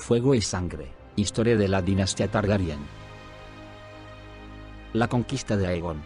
fuego y sangre. Historia de la dinastía Targaryen. La conquista de Aegon.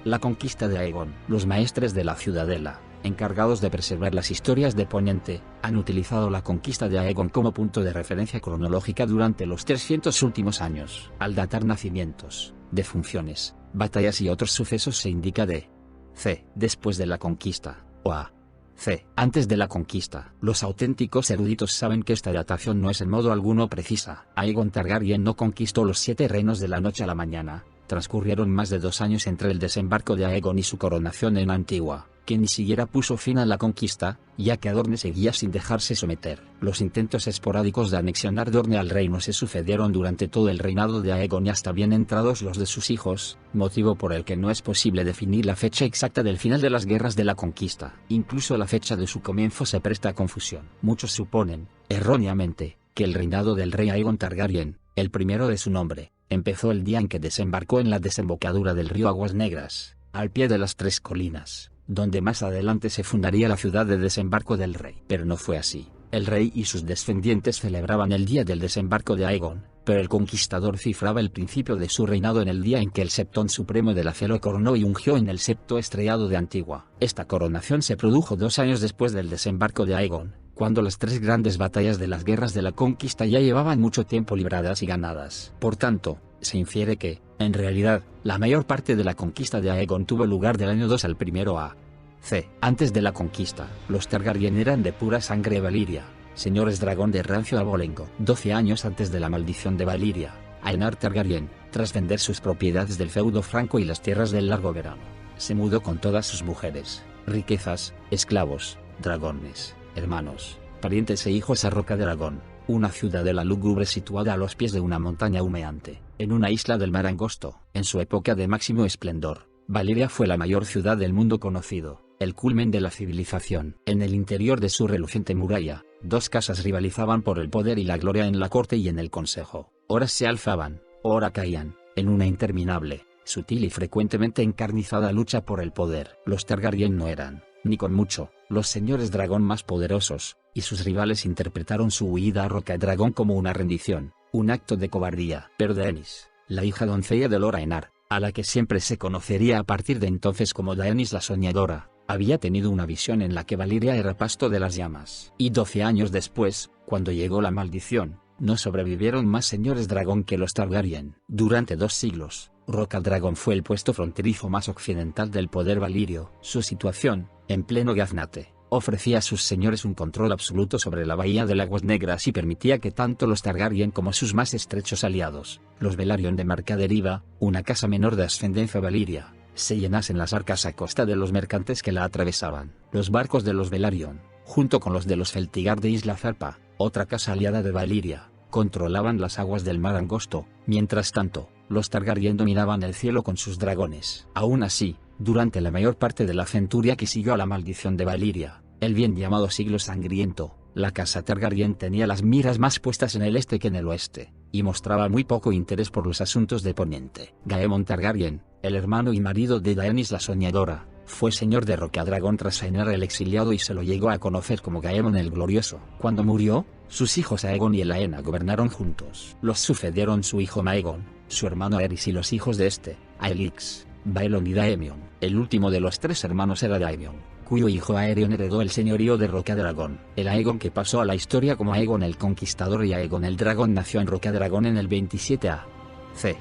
La conquista de Aegon. Los maestres de la ciudadela, encargados de preservar las historias de Poniente, han utilizado la conquista de Aegon como punto de referencia cronológica durante los 300 últimos años. Al datar nacimientos, defunciones, batallas y otros sucesos se indica d. c. después de la conquista, o a. c. antes de la conquista. Los auténticos eruditos saben que esta datación no es en modo alguno precisa. Aegon Targaryen no conquistó los 7 reinos de la noche a la mañana. Transcurrieron más de 2 años entre el desembarco de Aegon y su coronación en Antigua, que ni siquiera puso fin a la conquista, ya que Dorne seguía sin dejarse someter. Los intentos esporádicos de anexionar Dorne al reino se sucedieron durante todo el reinado de Aegon y hasta bien entrados los de sus hijos, motivo por el que no es posible definir la fecha exacta del final de las guerras de la conquista. Incluso la fecha de su comienzo se presta a confusión. Muchos suponen, erróneamente, que el reinado del rey Aegon Targaryen, el primero de su nombre, empezó el día en que desembarcó en la desembocadura del río Aguas Negras, al pie de las 3 colinas, donde más adelante se fundaría la ciudad de desembarco del rey. Pero no fue así. El rey y sus descendientes celebraban el día del desembarco de Aegon, pero el conquistador cifraba el principio de su reinado en el día en que el Septón Supremo de la Fe lo coronó y ungió en el septo estrellado de Antigua. Esta coronación se produjo 2 años después del desembarco de Aegon, cuando las 3 grandes batallas de las guerras de la conquista ya llevaban mucho tiempo libradas y ganadas. Por tanto, se infiere que, en realidad, la mayor parte de la conquista de Aegon tuvo lugar del año 2 al 1 a.C. Antes de la conquista, los Targaryen eran de pura sangre Valyria, señores dragón de rancio abolengo. 12 años antes de la maldición de Valyria, Aenar Targaryen, tras vender sus propiedades del feudo franco y las tierras del largo verano, se mudó con todas sus mujeres, riquezas, esclavos, dragones, hermanos, parientes e hijos a Roca Dragón, una ciudadela lúgubre situada a los pies de una montaña humeante, en una isla del mar angosto. En su época de máximo esplendor, Valyria fue la mayor ciudad del mundo conocido, el culmen de la civilización. En el interior de su reluciente muralla, 2 casas rivalizaban por el poder y la gloria en la corte y en el consejo. Ora se alzaban, ora caían, en una interminable, sutil y frecuentemente encarnizada lucha por el poder. Los Targaryen no eran, ni con mucho, los señores dragón más poderosos, y sus rivales interpretaron su huida a Roca Dragón como una rendición, un acto de cobardía. Pero Daenys, la hija doncella de Lord Aenar, a la que siempre se conocería a partir de entonces como Daenys la Soñadora, había tenido una visión en la que Valyria era pasto de las llamas. Y 12 años después, cuando llegó la maldición, no sobrevivieron más señores dragón que los Targaryen. Durante 2 siglos, Roca Dragón fue el puesto fronterizo más occidental del poder valirio. Su situación, en pleno gaznate, ofrecía a sus señores un control absoluto sobre la bahía de Aguas Negras y permitía que tanto los Targaryen como sus más estrechos aliados, los Velaryon de Marcaderiva, una casa menor de ascendencia valiria, se llenasen las arcas a costa de los mercantes que la atravesaban. Los barcos de los Velaryon, junto con los de los Celtigar de Isla Zarpa, otra casa aliada de Valyria, controlaban las aguas del mar angosto. Mientras tanto, los Targaryen dominaban el cielo con sus dragones. Aún así, durante la mayor parte de la centuria que siguió a la maldición de Valyria, el bien llamado siglo sangriento, la casa Targaryen tenía las miras más puestas en el este que en el oeste, y mostraba muy poco interés por los asuntos de Poniente. Gaemon Targaryen, el hermano y marido de Daenys la Soñadora, fue señor de Roca Dragón tras Aenar el exiliado y se lo llegó a conocer como Gaemon el Glorioso. Cuando murió, sus hijos Aegon y Elaena gobernaron juntos. Los sucedieron su hijo Maegón, su hermano Aerys y los hijos de este, Aelix, Baelon y Daemon. El último de los 3 hermanos era Daemon, cuyo hijo Aerion heredó el señorío de Roca Dragón. El Aegon que pasó a la historia como Aegon el Conquistador y Aegon el Dragón nació en Roca Dragón en el 27 a.C.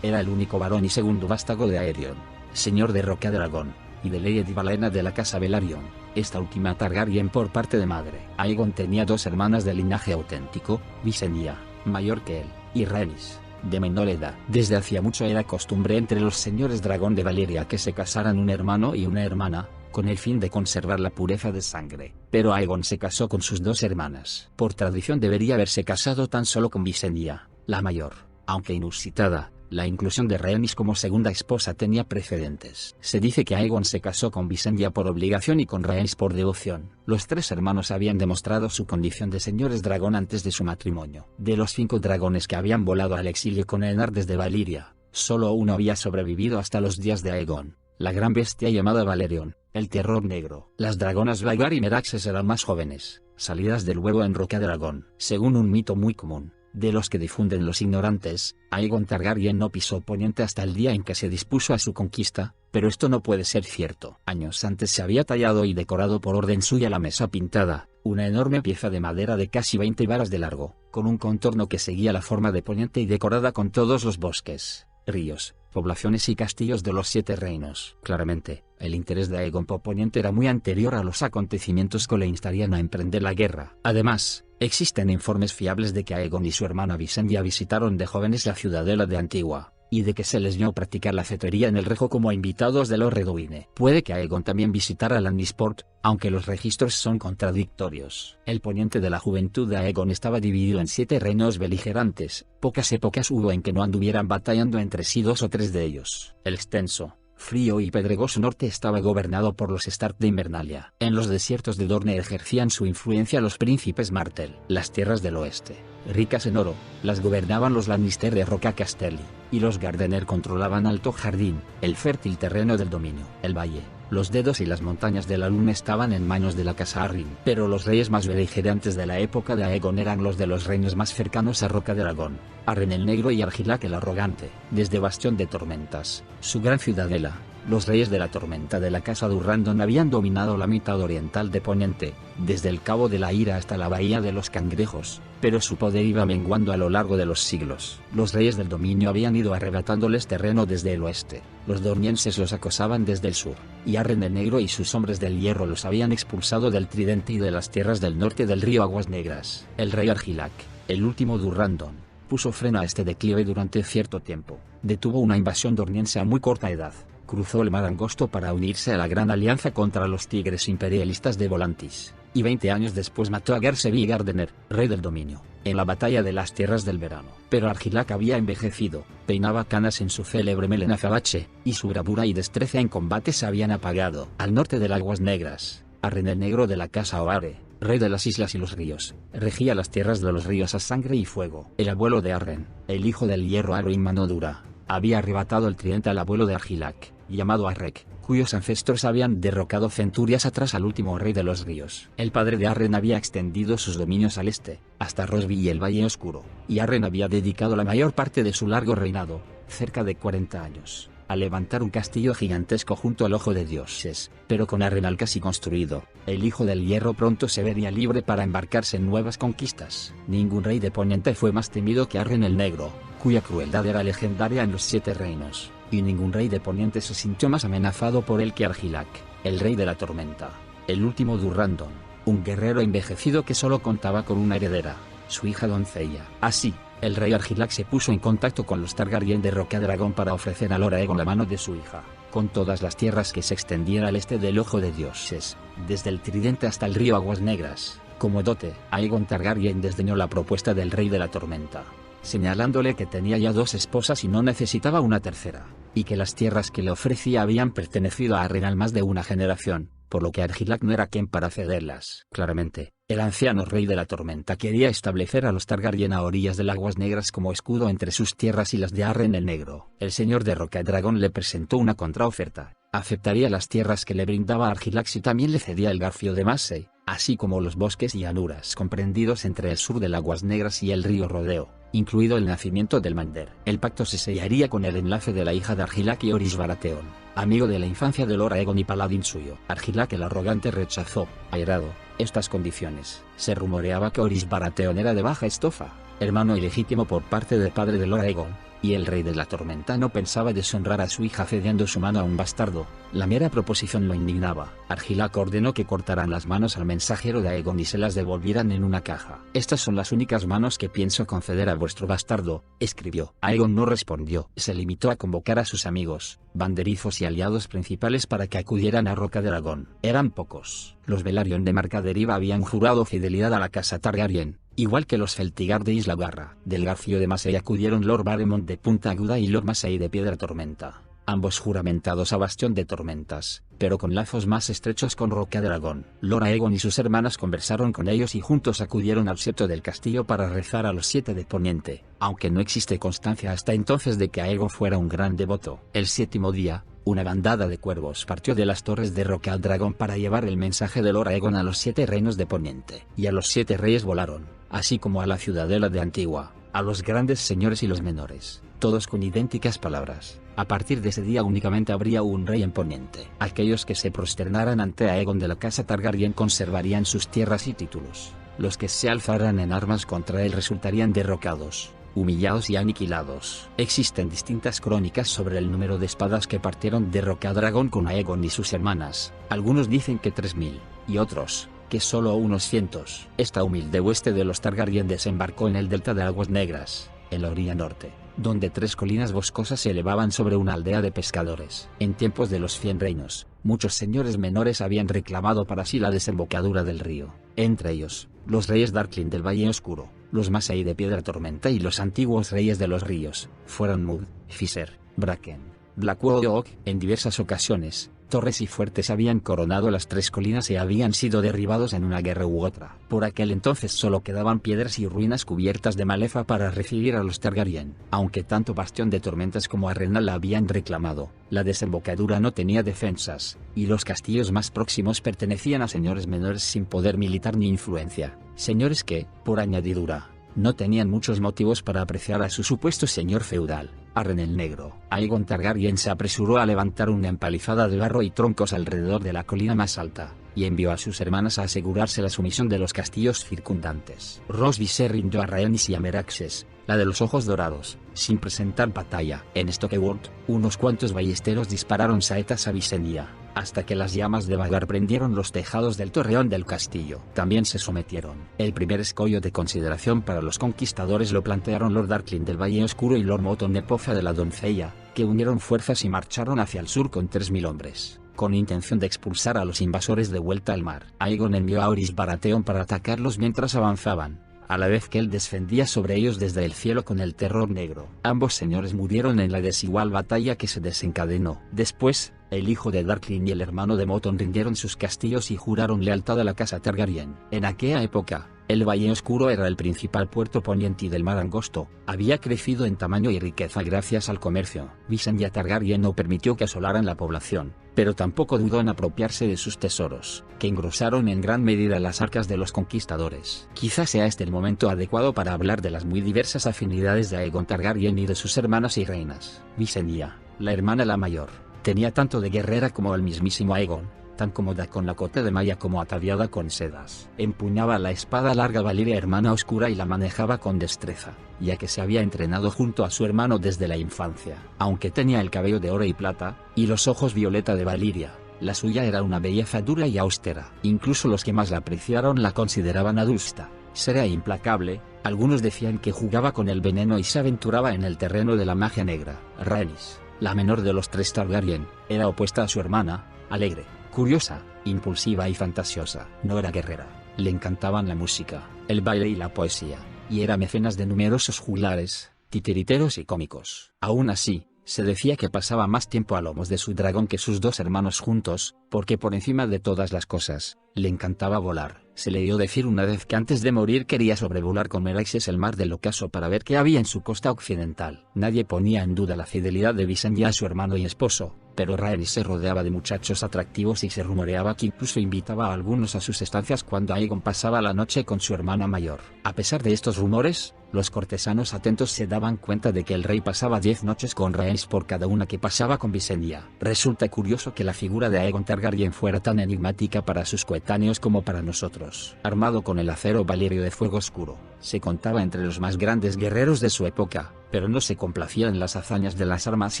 Era el único varón y segundo vástago de Aerion, señor de Roca Dragón, y de Lady Valaena de la casa Velaryon, esta última Targaryen por parte de madre. Aegon tenía 2 hermanas de linaje auténtico, Visenya, mayor que él, y Rhaenys, de menor edad. Desde hacía mucho era costumbre entre los señores dragón de Valyria que se casaran un hermano y una hermana, con el fin de conservar la pureza de sangre. Pero Aegon se casó con sus 2 hermanas. Por tradición debería haberse casado tan solo con Visenya, la mayor, aunque inusitada. La inclusión de Rhaenys como segunda esposa tenía precedentes. Se dice que Aegon se casó con Visenya por obligación y con Rhaenys por devoción. Los 3 hermanos habían demostrado su condición de señores dragón antes de su matrimonio. De los 5 dragones que habían volado al exilio con Aenar desde Valyria, solo uno había sobrevivido hasta los días de Aegon, la gran bestia llamada Valerion, el terror negro. Las dragonas Vhagar y Meraxes eran más jóvenes, salidas del huevo en Roca Dragón. Según un mito muy común, de los que difunden los ignorantes, Aegon Targaryen no pisó Poniente hasta el día en que se dispuso a su conquista, pero esto no puede ser cierto. Años antes se había tallado y decorado por orden suya la mesa pintada, una enorme pieza de madera de casi 20 varas de largo, con un contorno que seguía la forma de Poniente y decorada con todos los bosques, ríos, poblaciones y castillos de los 7 reinos. Claramente, el interés de Aegon por Poniente era muy anterior a los acontecimientos que le instarían a emprender la guerra. Además, existen informes fiables de que Aegon y su hermana Visenya visitaron de jóvenes la ciudadela de Antigua, y de que se les vio practicar la cetrería en el rejo como invitados de Lord Redwine. Puede que Aegon también visitara Lannisport, aunque los registros son contradictorios. El poniente de la juventud de Aegon estaba dividido en 7 reinos beligerantes. Pocas épocas hubo en que no anduvieran batallando entre sí 2 o 3 de ellos. El extenso, frío y pedregoso norte estaba gobernado por los Stark de Invernalia. En los desiertos de Dorne ejercían su influencia los príncipes Martell. Las tierras del oeste, ricas en oro, las gobernaban los Lannister de Roca Castelli, y los Gardener controlaban Alto Jardín, el fértil terreno del dominio. El valle, los dedos y las montañas de la luna estaban en manos de la casa Arryn. Pero los reyes más beligerantes de la época de Aegon eran los de los reinos más cercanos a Roca Dragón, Arryn el Negro y Argilac el Arrogante. Desde Bastión de Tormentas, su gran ciudadela, los reyes de la tormenta de la casa Durrandon habían dominado la mitad oriental de Poniente, desde el Cabo de la Ira hasta la Bahía de los Cangrejos, pero su poder iba menguando a lo largo de los siglos. Los reyes del dominio habían ido arrebatándoles terreno desde el oeste, los dornienses los acosaban desde el sur, y Arryn el Negro y sus hombres del hierro los habían expulsado del Tridente y de las tierras del norte del río Aguas Negras. El rey Argilac, el último Durrandon, puso freno a este declive durante cierto tiempo. Detuvo una invasión dorniense a muy corta edad, cruzó el mar angosto para unirse a la gran alianza contra los tigres imperialistas de Volantis, y 20 años después mató a Garcevi y Gardener, rey del dominio, en la batalla de las Tierras del Verano. Pero Argilac había envejecido, peinaba canas en su célebre melena azabache, y su bravura y destreza en combate se habían apagado. Al norte de Aguas Negras, Arryn el Negro de la casa Oare, rey de las islas y los ríos, regía las tierras de los ríos a sangre y fuego. El abuelo de Arryn, el hijo del hierro Arryn Mano Dura, había arrebatado el tridente al abuelo de Argilac, llamado Arrek, cuyos ancestros habían derrocado centurias atrás al último rey de los ríos. El padre de Arryn había extendido sus dominios al este, hasta Rosby y el Valle Oscuro, y Arryn había dedicado la mayor parte de su largo reinado, cerca de 40 años, a levantar un castillo gigantesco junto al Ojo de Dioses. Pero con Arryn casi construido, el hijo del hierro pronto se vería libre para embarcarse en nuevas conquistas. Ningún rey de Poniente fue más temido que Arryn el Negro, cuya crueldad era legendaria en los 7 reinos, y ningún rey de Poniente se sintió más amenazado por él que Argilac, el rey de la tormenta, el último Durrandon, un guerrero envejecido que solo contaba con una heredera, su hija doncella. Así, el rey Argilac se puso en contacto con los Targaryen de Roca Dragón para ofrecer a Lord Aegon la mano de su hija, con todas las tierras que se extendiera al este del Ojo de Dioses, desde el Tridente hasta el río Aguas Negras. Como dote, Aegon Targaryen desdeñó la propuesta del rey de la tormenta, señalándole que tenía ya 2 esposas y no necesitaba una tercera, y que las tierras que le ofrecía habían pertenecido a Arryn más de una generación, por lo que Argilac no era quien para cederlas. Claramente, el anciano rey de la tormenta quería establecer a los Targaryen a orillas del Aguas Negras como escudo entre sus tierras y las de Arryn el Negro. El señor de Roca Dragón le presentó una contraoferta: aceptaría las tierras que le brindaba Argilac si también le cedía el Garfio de Massey, así como los bosques y llanuras comprendidos entre el sur del Aguas Negras y el río Rodeo, incluido el nacimiento del Mander. El pacto se sellaría con el enlace de la hija de Argilac y Orys Baratheon, amigo de la infancia de Lord Aegon y paladín suyo. Argilac el Arrogante rechazó, airado, estas condiciones. Se rumoreaba que Orys Baratheon era de baja estofa, hermano ilegítimo por parte del padre de Lord Aegon, y el rey de la tormenta no pensaba deshonrar a su hija cediendo su mano a un bastardo. La mera proposición lo indignaba. Argilac ordenó que cortaran las manos al mensajero de Aegon y se las devolvieran en una caja. Estas son las únicas manos que pienso conceder a vuestro bastardo, escribió. Aegon no respondió. Se limitó a convocar a sus amigos, banderizos y aliados principales para que acudieran a Roca Dragón. Eran pocos. Los Velaryon de Marca Deriva habían jurado fidelidad a la casa Targaryen, igual que los Celtigar de Isla Garra. Del Garfio de Massey acudieron Lord Barremont de Punta Aguda y Lord Massey de Piedra Tormenta, ambos juramentados a Bastión de Tormentas, pero con lazos más estrechos con Roca Dragón. Lord Aegon y sus hermanas conversaron con ellos y juntos acudieron al seto del castillo para rezar a los 7 de Poniente, aunque no existe constancia hasta entonces de que Aegon fuera un gran devoto. El 7º día, una bandada de cuervos partió de las torres de Rocadragón Dragón para llevar el mensaje de Lord Aegon a los 7 reinos de Poniente. Y a los 7 reyes volaron, así como a la ciudadela de Antigua, a los grandes señores y los menores, todos con idénticas palabras. A partir de ese día únicamente habría un rey en Poniente. Aquellos que se prosternaran ante Aegon de la casa Targaryen conservarían sus tierras y títulos. Los que se alzaran en armas contra él resultarían derrocados, humillados y aniquilados. Existen distintas crónicas sobre el número de espadas que partieron de Rocadragón con Aegon y sus hermanas. Algunos dicen que 3000, y otros, que solo unos cientos. Esta humilde hueste de los Targaryen desembarcó en el delta de Aguas Negras, en la orilla norte, donde 3 colinas boscosas se elevaban sobre una aldea de pescadores. En tiempos de los 100 reinos, muchos señores menores habían reclamado para sí la desembocadura del río, entre ellos, los reyes Darkling del Valle Oscuro, los Masai de Piedra Tormenta y los antiguos reyes de los ríos, fueron Mud, Fiser, Bracken, Blackwall Oak. En diversas ocasiones, torres y fuertes habían coronado las 3 colinas y habían sido derribados en una guerra u otra. Por aquel entonces solo quedaban piedras y ruinas cubiertas de maleza para recibir a los Targaryen. Aunque tanto Bastión de Tormentas como Arenal la habían reclamado, la desembocadura no tenía defensas, y los castillos más próximos pertenecían a señores menores sin poder militar ni influencia, señores que, por añadidura, no tenían muchos motivos para apreciar a su supuesto señor feudal, Arren el Negro. Aegon Targaryen se apresuró a levantar una empalizada de barro y troncos alrededor de la colina más alta, y envió a sus hermanas a asegurarse la sumisión de los castillos circundantes. Rosby se rindió a Rhaenys y a Meraxes, la de los ojos dorados, sin presentar batalla. En Stokeworth, unos cuantos ballesteros dispararon saetas a Visenya, hasta que las llamas de Vagar prendieron los tejados del torreón del castillo. También se sometieron. El primer escollo de consideración para los conquistadores lo plantearon Lord Darkling del Valle Oscuro y Lord Moton de Poza de la Doncella, que unieron fuerzas y marcharon hacia el sur con 3000 hombres, con intención de expulsar a los invasores de vuelta al mar. Aegon envió a Orys Baratheon para atacarlos mientras avanzaban, a la vez que él descendía sobre ellos desde el cielo con el terror negro. Ambos señores murieron en la desigual batalla que se desencadenó. Después, el hijo de Darkling y el hermano de Moton rindieron sus castillos y juraron lealtad a la casa Targaryen. En aquella época, el Valle Oscuro era el principal puerto poniente del Mar Angosto. Había crecido en tamaño y riqueza gracias al comercio. Visenya Targaryen no permitió que asolaran la población, pero tampoco dudó en apropiarse de sus tesoros, que engrosaron en gran medida las arcas de los conquistadores. Quizás sea este el momento adecuado para hablar de las muy diversas afinidades de Aegon Targaryen y de sus hermanas y reinas. Visenya, la hermana la mayor, tenía tanto de guerrera como el mismísimo Aegon, tan cómoda con la cota de malla como ataviada con sedas. Empuñaba la espada larga Valyria hermana oscura y la manejaba con destreza, ya que se había entrenado junto a su hermano desde la infancia. Aunque tenía el cabello de oro y plata, y los ojos violeta de Valyria, la suya era una belleza dura y austera. Incluso los que más la apreciaron la consideraban adusta, seria e implacable. Algunos decían que jugaba con el veneno y se aventuraba en el terreno de la magia negra. Rhaenys, la menor de los 3 Targaryen, era opuesta a su hermana, alegre, curiosa, impulsiva y fantasiosa. No era guerrera, le encantaban la música, el baile y la poesía, y era mecenas de numerosos juglares, titiriteros y cómicos. Aún así, se decía que pasaba más tiempo a lomos de su dragón que sus 2 hermanos juntos, porque por encima de todas las cosas, le encantaba volar. Se le oyó decir una vez que antes de morir quería sobrevolar con Meraxes el mar del ocaso para ver qué había en su costa occidental. Nadie ponía en duda la fidelidad de Visenya a su hermano y esposo, pero Rhaenys se rodeaba de muchachos atractivos y se rumoreaba que incluso invitaba a algunos a sus estancias cuando Aegon pasaba la noche con su hermana mayor. A pesar de estos rumores, los cortesanos atentos se daban cuenta de que el rey pasaba 10 noches con Rhaenys por cada una que pasaba con Visenya. Resulta curioso que la figura de Aegon Targaryen fuera tan enigmática para sus coetáneos como para nosotros. Armado con el acero Valyrio de fuego oscuro, se contaba entre los más grandes guerreros de su época, pero no se complacía en las hazañas de las armas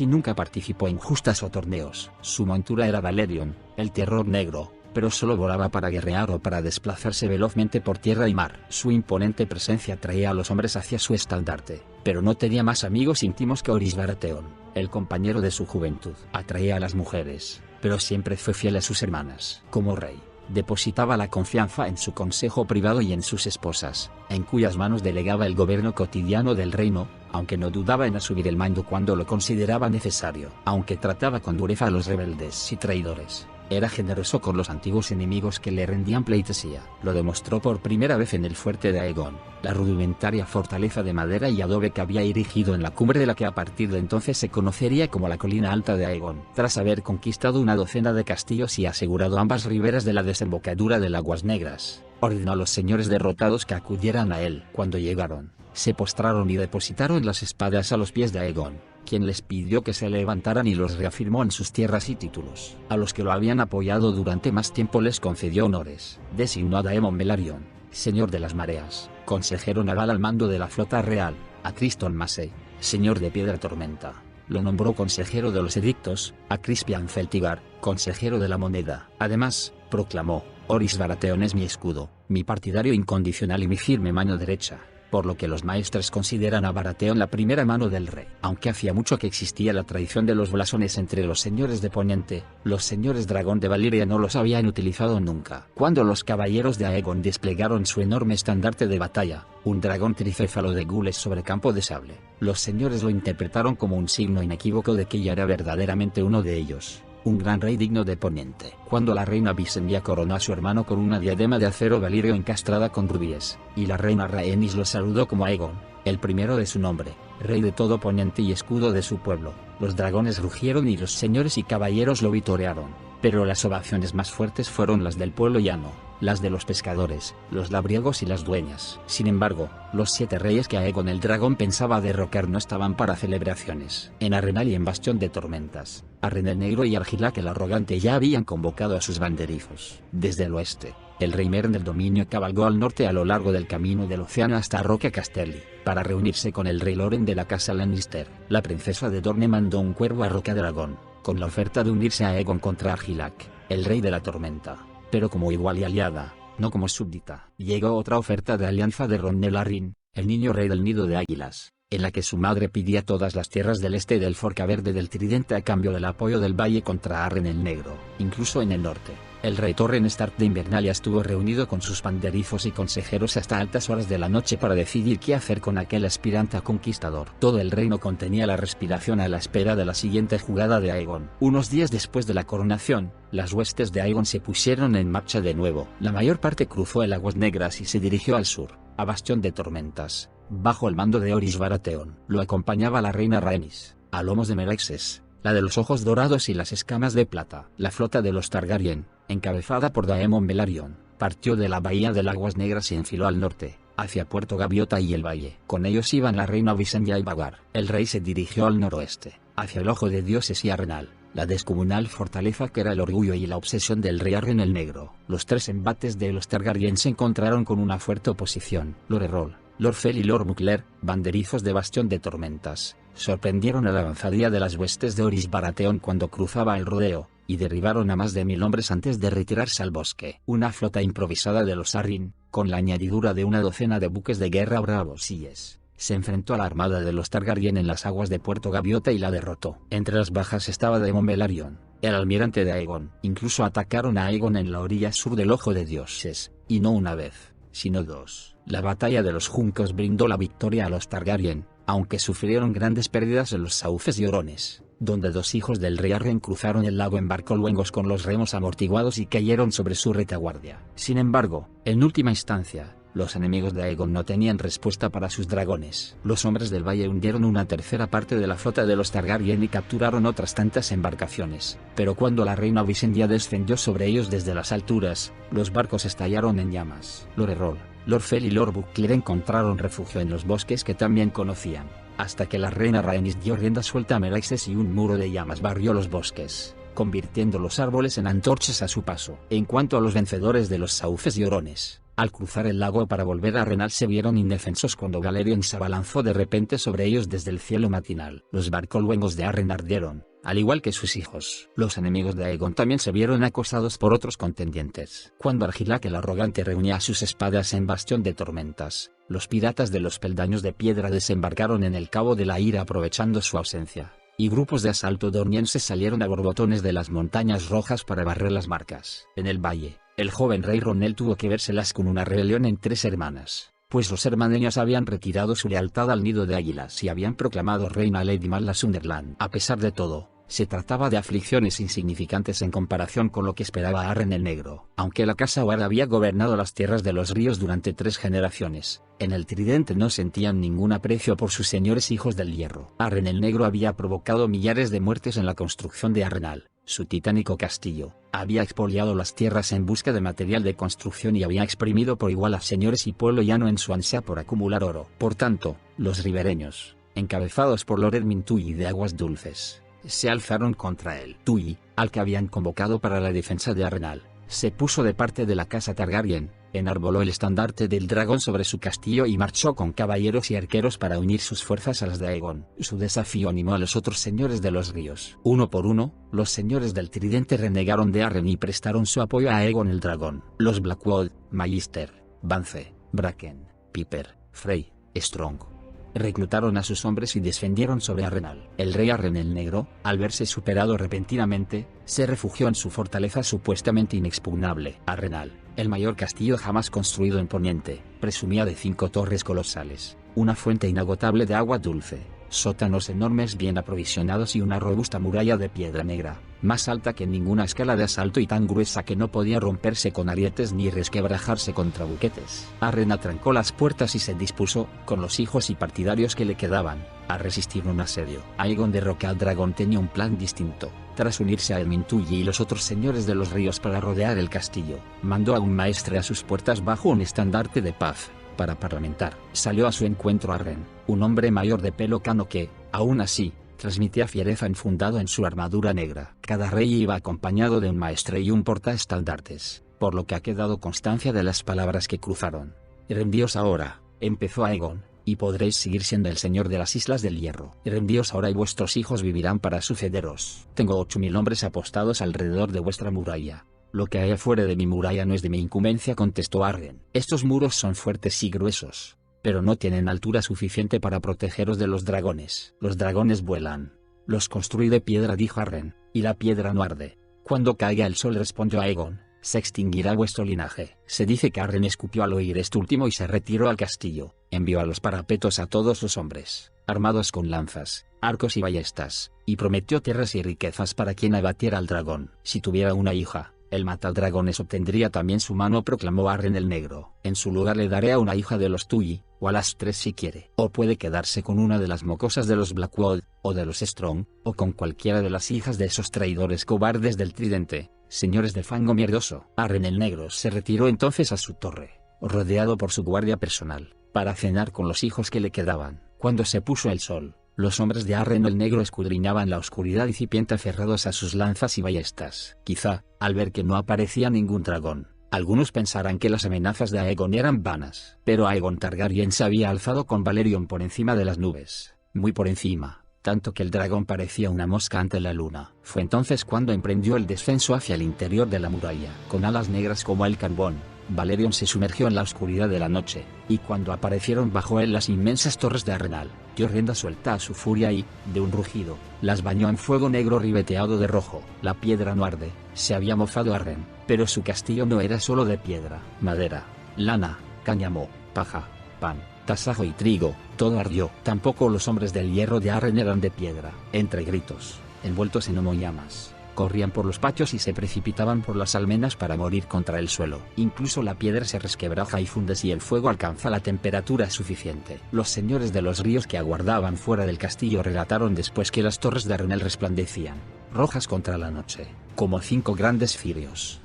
y nunca participó en justas o torneos. Su montura era Valerion, el terror negro, pero solo volaba para guerrear o para desplazarse velozmente por tierra y mar. Su imponente presencia atraía a los hombres hacia su estandarte, pero no tenía más amigos íntimos que Orys Baratheon, el compañero de su juventud. Atraía a las mujeres, pero siempre fue fiel a sus hermanas. Como rey, depositaba la confianza en su consejo privado y en sus esposas, en cuyas manos delegaba el gobierno cotidiano del reino, aunque no dudaba en asumir el mando cuando lo consideraba necesario. Aunque trataba con dureza a los rebeldes y traidores, Era generoso con los antiguos enemigos que le rendían pleitesía. Lo demostró por primera vez en el fuerte de Aegon, la rudimentaria fortaleza de madera y adobe que había erigido en la cumbre de la que a partir de entonces se conocería como la colina alta de Aegon. Tras haber conquistado una docena de castillos y asegurado ambas riberas de la desembocadura del Aguas Negras, ordenó a los señores derrotados que acudieran a él. Cuando llegaron, se postraron y depositaron las espadas a los pies de Aegon, quien les pidió que se levantaran y los reafirmó en sus tierras y títulos. A los que lo habían apoyado durante más tiempo les concedió honores. Designó a Daemon Velaryon, señor de las mareas, consejero naval al mando de la flota real. A Criston Massey, señor de Piedra Tormenta, lo nombró consejero de los edictos. A Crispian Celtigar, consejero de la moneda. Además, proclamó: Orys Baratheon es mi escudo, mi partidario incondicional y mi firme mano derecha, por lo que los maestres consideran a Baratheon la primera mano del rey. Aunque hacía mucho que existía la tradición de los blasones entre los señores de Poniente, los señores dragón de Valyria no los habían utilizado nunca. Cuando los caballeros de Aegon desplegaron su enorme estandarte de batalla, un dragón tricéfalo de gules sobre campo de sable, los señores lo interpretaron como un signo inequívoco de que ya era verdaderamente uno de ellos, un gran rey digno de Poniente. Cuando la reina Visenya coronó a su hermano con una diadema de acero valirio encastrada con rubíes, y la reina Rhaenys lo saludó como Aegon, el primero de su nombre, rey de todo Poniente y escudo de su pueblo, los dragones rugieron y los señores y caballeros lo vitorearon. Pero las ovaciones más fuertes fueron las del pueblo llano, las de los pescadores, los labriegos y las dueñas. Sin embargo, los 7 reyes que Aegon el dragón pensaba derrocar no estaban para celebraciones. En Arenal y en Bastión de Tormentas, Arryn el Negro y Argilac el Arrogante ya habían convocado a sus banderizos. Desde el oeste, el rey Mern del Dominio cabalgó al norte a lo largo del camino del océano hasta Roca Casterly, para reunirse con el rey Loren de la casa Lannister. La princesa de Dorne mandó un cuervo a Roca Dragón, con la oferta de unirse a Aegon contra Argilac, el rey de la tormenta, pero como igual y aliada, no como súbdita. Llegó otra oferta de alianza de Ronnel Arryn, el niño rey del nido de águilas, en la que su madre pedía todas las tierras del este del Forca Verde del Tridente a cambio del apoyo del Valle contra Arryn el Negro. Incluso en el norte, el rey Torren Stark de Invernalia estuvo reunido con sus banderizos y consejeros hasta altas horas de la noche para decidir qué hacer con aquel aspirante a conquistador. Todo el reino contenía la respiración a la espera de la siguiente jugada de Aegon. Unos días después de la coronación, las huestes de Aegon se pusieron en marcha de nuevo. La mayor parte cruzó el Aguas Negras y se dirigió al sur, a Bastión de Tormentas, bajo el mando de Orys Baratheon. Lo acompañaba la reina Rhaenys, a lomos de Meraxes, la de los ojos dorados y las escamas de plata. La flota de los Targaryen, encabezada por Daemon Velaryon, partió de la bahía del Aguas Negras y enfiló al norte, hacia Puerto Gaviota y el valle. Con ellos iban la reina Visenya y Vhagar. El rey se dirigió al noroeste, hacia el Ojo de Dioses y Arenal, la descomunal fortaleza que era el orgullo y la obsesión del rey Arryn el Negro. Los 3 embates de los Targaryen se encontraron con una fuerte oposición. Lord Errol, Lord Fel y Lord Muckler, banderizos de Bastión de Tormentas, sorprendieron a la avanzadilla de las huestes de Orys Baratheon cuando cruzaba el rodeo, y derribaron a más de 1000 hombres antes de retirarse al bosque. Una flota improvisada de los Arryn, con la añadidura de una docena de buques de guerra braavosilles, se enfrentó a la armada de los Targaryen en las aguas de Puerto Gaviota y la derrotó. Entre las bajas estaba Daemon Velaryon, el almirante de Aegon. Incluso atacaron a Aegon en la orilla sur del Ojo de Dioses, y no una vez, sino 2. La batalla de los Juncos brindó la victoria a los Targaryen, aunque sufrieron grandes pérdidas en los sauces y orones, donde 2 hijos del rey Arryn cruzaron el lago en barcoluengos con los remos amortiguados y cayeron sobre su retaguardia. Sin embargo, en última instancia, los enemigos de Aegon no tenían respuesta para sus dragones. Los hombres del valle hundieron una tercera parte de la flota de los Targaryen y capturaron otras tantas embarcaciones. Pero cuando la reina Visenya descendió sobre ellos desde las alturas, los barcos estallaron en llamas. Lord Errol, Lord Fel y Lord Buckler encontraron refugio en los bosques que también conocían, hasta que la reina Rhaenys dio rienda suelta a Meraxes y un muro de llamas barrió los bosques, convirtiendo los árboles en antorchas a su paso. En cuanto a los vencedores de los sauces y orones, al cruzar el lago para volver a Arenal se vieron indefensos cuando Galerion se abalanzó de repente sobre ellos desde el cielo matinal. Los barcoluengos de Arryn ardieron, al igual que sus hijos. Los enemigos de Aegon también se vieron acosados por otros contendientes. Cuando Argilac el Arrogante reunía sus espadas en Bastión de Tormentas, los piratas de los Peldaños de Piedra desembarcaron en el Cabo de la Ira aprovechando su ausencia, y grupos de asalto dornienses salieron a borbotones de las Montañas Rojas para barrer las marcas. En el valle, el joven rey Ronnel tuvo que vérselas con una rebelión en 3 hermanas, pues los hermaneños habían retirado su lealtad al nido de águilas y habían proclamado reina a Lady Malla Sunderland. A pesar de todo, Se trataba de aflicciones insignificantes en comparación con lo que esperaba Arren el Negro. Aunque la casa Oar había gobernado las tierras de los ríos durante 3 generaciones, en el Tridente no sentían ningún aprecio por sus señores hijos del hierro. Arren el Negro había provocado millares de muertes en la construcción de Arrenal, su titánico castillo, había expoliado las tierras en busca de material de construcción y había exprimido por igual a señores y pueblo llano en su ansia por acumular oro. Por tanto, los ribereños, encabezados por Lord Edmund Tully de Aguas Dulces, se alzaron contra él. Tully, al que habían convocado para la defensa de Arrenal, se puso de parte de la casa Targaryen, enarboló el estandarte del dragón sobre su castillo y marchó con caballeros y arqueros para unir sus fuerzas a las de Aegon. Su desafío animó a los otros señores de los ríos. Uno por uno, los señores del Tridente renegaron de Arryn y prestaron su apoyo a Aegon el dragón. Los Blackwood, Magister, Vance, Bracken, Piper, Frey, Strong reclutaron a sus hombres y descendieron sobre Arrenal. El rey Arren el Negro, al verse superado repentinamente, se refugió en su fortaleza supuestamente inexpugnable. Arrenal, el mayor castillo jamás construido en Poniente, presumía de 5 torres colosales, una fuente inagotable de agua dulce, sótanos enormes bien aprovisionados y una robusta muralla de piedra negra, más alta que ninguna escala de asalto y tan gruesa que no podía romperse con arietes ni resquebrajarse contra buquetes. Arren atrancó las puertas y se dispuso, con los hijos y partidarios que le quedaban, a resistir un asedio. Aegon de Roca al Dragón tenía un plan distinto. Tras unirse a Edmund Tully y los otros señores de los ríos para rodear el castillo, mandó a un maestre a sus puertas bajo un estandarte de paz, para parlamentar. Salió a su encuentro Arren, un hombre mayor de pelo cano que, aún así, transmitía fiereza enfundado en su armadura negra. Cada rey iba acompañado de un maestre y un portaestandartes, por lo que ha quedado constancia de las palabras que cruzaron. Rendíos ahora, empezó Aegon, y podréis seguir siendo el señor de las Islas del Hierro. Rendíos ahora y vuestros hijos vivirán para sucederos. Tengo 8000 hombres apostados alrededor de vuestra muralla. Lo que hay afuera de mi muralla no es de mi incumbencia, contestó Arren. Estos muros son fuertes y gruesos, pero no tienen altura suficiente para protegeros de los dragones. Los dragones vuelan. Los construí de piedra, dijo Arren, y la piedra no arde. Cuando caiga el sol, respondió Aegon, se extinguirá vuestro linaje. Se dice que Arren escupió al oír esto último y se retiró al castillo. Envió a los parapetos a todos los hombres, armados con lanzas, arcos y ballestas, y prometió tierras y riquezas para quien abatiera al dragón. Si tuviera una hija, el matadragones obtendría también su mano, proclamó Arren el Negro. En su lugar le daré a una hija de los Tully, o a las 3 si quiere. O puede quedarse con una de las mocosas de los Blackwood, o de los Strong, o con cualquiera de las hijas de esos traidores cobardes del Tridente, señores de fango mierdoso. Arren el Negro se retiró entonces a su torre, rodeado por su guardia personal, para cenar con los hijos que le quedaban. Cuando se puso el sol, los hombres de Arren el Negro escudriñaban la oscuridad incipiente aferrados a sus lanzas y ballestas. Quizá, al ver que no aparecía ningún dragón, algunos pensarán que las amenazas de Aegon eran vanas. Pero Aegon Targaryen se había alzado con Valerion por encima de las nubes, muy por encima, tanto que el dragón parecía una mosca ante la luna. Fue entonces cuando emprendió el descenso hacia el interior de la muralla. Con alas negras como el carbón, Valerion se sumergió en la oscuridad de la noche, y cuando aparecieron bajo él las inmensas torres de Arrenal, dio rienda suelta a su furia y, de un rugido, las bañó en fuego negro ribeteado de rojo. La piedra no arde, se había mofado Arren, pero su castillo no era solo de piedra, madera, lana, cáñamo, paja, pan, tasajo y trigo, todo ardió. Tampoco los hombres del hierro de Arren eran de piedra. Entre gritos, envueltos en humo y llamas, corrían por los patios y se precipitaban por las almenas para morir contra el suelo. Incluso la piedra se resquebraja y funde si el fuego alcanza la temperatura suficiente. Los señores de los ríos que aguardaban fuera del castillo relataron después que las torres de Arrenal resplandecían, rojas contra la noche, como 5 grandes cirios.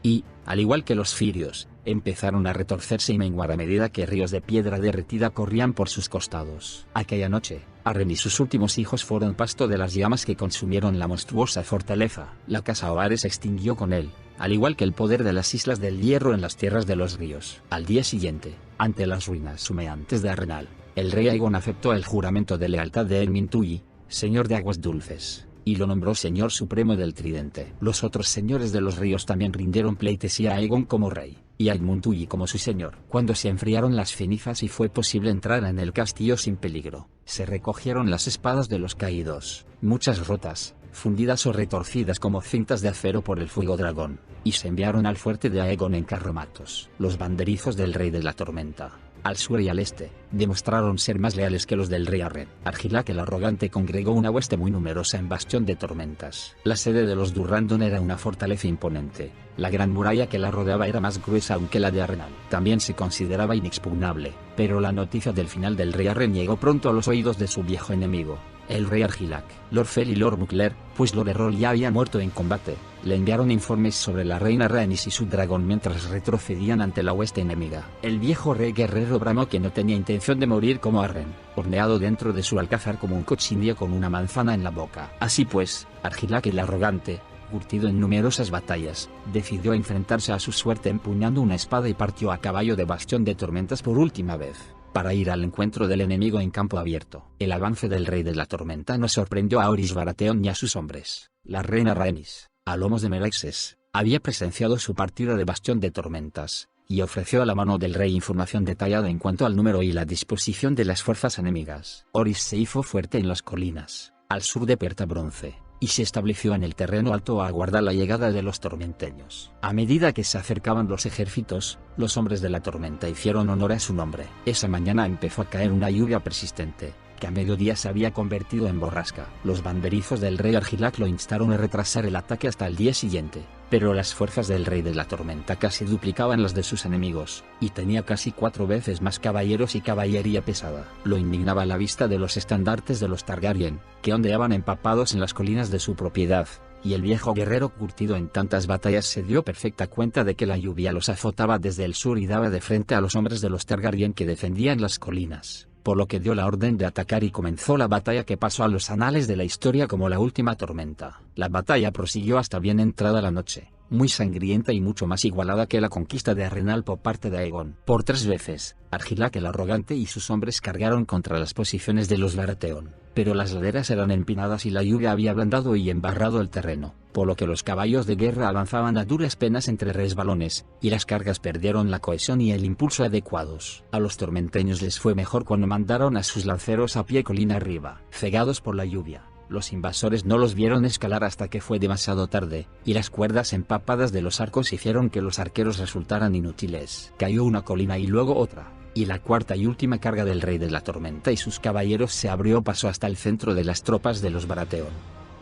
Y, al igual que los cirios, empezaron a retorcerse y menguar a medida que ríos de piedra derretida corrían por sus costados. Aquella noche, Arren y sus últimos hijos fueron pasto de las llamas que consumieron la monstruosa fortaleza. La casa Oare se extinguió con él, al igual que el poder de las Islas del Hierro en las tierras de los ríos. Al día siguiente, ante las ruinas humeantes de Arrenal, el rey Aegon aceptó el juramento de lealtad de Edmund Tully, señor de Aguas Dulces, y lo nombró señor supremo del Tridente. Los otros señores de los ríos también rindieron pleitesía a Aegon como rey, y a Edmund Tully como su señor. Cuando se enfriaron las cenizas y fue posible entrar en el castillo sin peligro, se recogieron las espadas de los caídos, muchas rotas, fundidas o retorcidas como cintas de acero por el fuego dragón, y se enviaron al fuerte de Aegon en carromatos. Los banderizos del rey de la tormenta, al sur y al este, demostraron ser más leales que los del rey Arren. Argilac el Arrogante congregó una hueste muy numerosa en Bastión de Tormentas. La sede de los Durrandon era una fortaleza imponente. La gran muralla que la rodeaba era más gruesa aún que la de Arrenal. También se consideraba inexpugnable, pero la noticia del final del rey Arren llegó pronto a los oídos de su viejo enemigo, el rey Argilac. Lord Fel y Lord Buckler, pues Lord Errol ya había muerto en combate, le enviaron informes sobre la reina Rhaenys y su dragón mientras retrocedían ante la hueste enemiga. El viejo rey guerrero bramó que no tenía intención de morir como Arren, horneado dentro de su alcázar como un cochinillo con una manzana en la boca. Así pues, Argilac el Arrogante, curtido en numerosas batallas, decidió enfrentarse a su suerte empuñando una espada y partió a caballo de Bastión de Tormentas por última vez, para ir al encuentro del enemigo en campo abierto. El avance del rey de la tormenta no sorprendió a Orys Baratheon ni a sus hombres. La reina Rhaenys, a lomos de Meraxes, había presenciado su partida de Bastión de Tormentas, y ofreció a la mano del rey información detallada en cuanto al número y la disposición de las fuerzas enemigas. Orys se hizo fuerte en las colinas, al sur de Puerta Bronce, y se estableció en el terreno alto a aguardar la llegada de los tormenteños. A medida que se acercaban los ejércitos, los hombres de la tormenta hicieron honor a su nombre. Esa mañana empezó a caer una lluvia persistente, que a mediodía se había convertido en borrasca. Los banderizos del rey Argilac lo instaron a retrasar el ataque hasta el día siguiente, pero las fuerzas del rey de la tormenta casi duplicaban las de sus enemigos, y tenía casi 4 veces más caballeros y caballería pesada. Lo indignaba la vista de los estandartes de los Targaryen, que ondeaban empapados en las colinas de su propiedad, y el viejo guerrero curtido en tantas batallas se dio perfecta cuenta de que la lluvia los azotaba desde el sur y daba de frente a los hombres de los Targaryen que defendían las colinas, por lo que dio la orden de atacar y comenzó la batalla que pasó a los anales de la historia como la última tormenta. La batalla prosiguió hasta bien entrada la noche, muy sangrienta y mucho más igualada que la conquista de Arrenal por parte de Aegon. Por 3 veces, Argilac el Arrogante y sus hombres cargaron contra las posiciones de los Baratheon, pero las laderas eran empinadas y la lluvia había ablandado y embarrado el terreno, por lo que los caballos de guerra avanzaban a duras penas entre resbalones, y las cargas perdieron la cohesión y el impulso adecuados. A los tormenteños les fue mejor cuando mandaron a sus lanceros a pie colina arriba. Cegados por la lluvia, los invasores no los vieron escalar hasta que fue demasiado tarde, y las cuerdas empapadas de los arcos hicieron que los arqueros resultaran inútiles. Cayó una colina y luego otra, y la cuarta y última carga del rey de la tormenta y sus caballeros se abrió paso hasta el centro de las tropas de los Baratheon,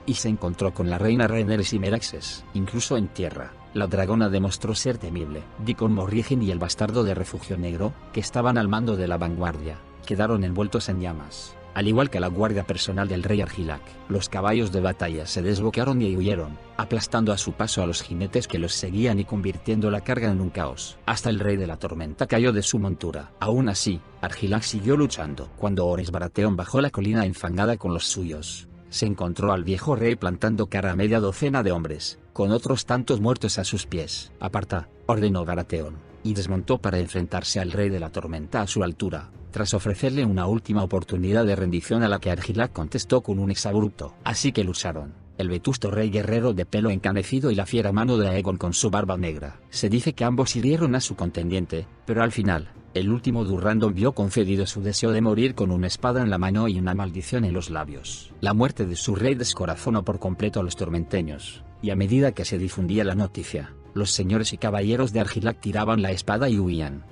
y se encontró con la reina Rhaenys y Meraxes. Incluso en tierra, la dragona demostró ser temible. Dickon Morrigen y el bastardo de Refugio Negro, que estaban al mando de la vanguardia, quedaron envueltos en llamas, al igual que la guardia personal del rey Argilac. Los caballos de batalla se desbocaron y huyeron, aplastando a su paso a los jinetes que los seguían y convirtiendo la carga en un caos. Hasta el rey de la tormenta cayó de su montura. Aún así, Argilac siguió luchando. Cuando Orys Baratheon bajó la colina enfangada con los suyos, se encontró al viejo rey plantando cara a media docena de hombres, con otros tantos muertos a sus pies. «Aparta», ordenó Baratheon, y desmontó para enfrentarse al rey de la tormenta a su altura, tras ofrecerle una última oportunidad de rendición a la que Argilac contestó con un exabrupto. Así que lucharon, el vetusto rey guerrero de pelo encanecido y la fiera mano de Aegon con su barba negra. Se dice que ambos hirieron a su contendiente, pero al final, el último Durrandon vio concedido su deseo de morir con una espada en la mano y una maldición en los labios. La muerte de su rey descorazonó por completo a los tormenteños, y a medida que se difundía la noticia, los señores y caballeros de Argilac tiraban la espada y huían.